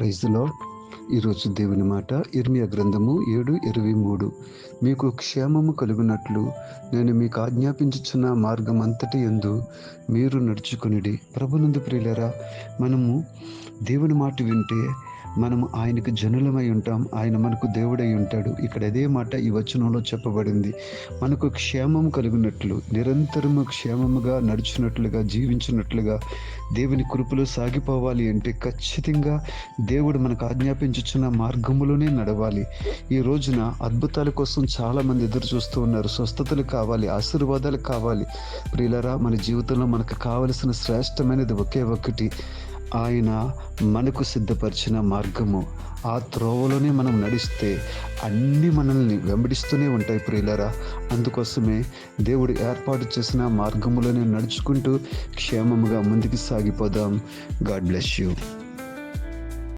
Praise the lord. ఈరోజు దేవుని మాట ఇర్మియా గ్రంథము 7:23. మీకు క్షేమము కలుగునట్లు నేను మీకు ఆజ్ఞాపించుచున్న మార్గం అంతటి యందు మీరు నడుచుకొనిడి. ప్రభునందు ప్రియులారా, మనము దేవుని మాట వింటే మనము ఆయనకు జనులమై ఉంటాం, ఆయన మనకు దేవుడై ఉంటాడు. ఇక్కడ అదే మాట ఈ వచనంలో చెప్పబడింది. మనకు క్షేమం కలుగునట్లు, నిరంతరము క్షేమముగా నడుచున్నట్లుగా, జీవించినట్లుగా దేవుని కృపలో సాగిపోవాలి అంటే ఖచ్చితంగా దేవుడు మనకు ఆజ్ఞాపించుచున్న మార్గములోనే నడవాలి. ఈ రోజున అద్భుతాల కోసం చాలామంది ఎదురు చూస్తూ ఉన్నారు. స్వస్థతలు కావాలి, ఆశీర్వాదాలు కావాలి. ప్రియులారా, మన జీవితంలో మనకు కావలసిన శ్రేష్టమైనది ఒకే ఒక్కటి, ఆయన మనకు సిద్ధపరిచిన మార్గము. ఆ త్రోవలోనే మనం నడిస్తే అన్నీ మనల్ని వెంబడిస్తూనే ఉంటాయి ప్రియులారా. అందుకోసమే దేవుడు ఏర్పాటు చేసిన మార్గములోనే నడుచుకుంటూ క్షేమముగా ముందుకు సాగిపోదాం. God bless you.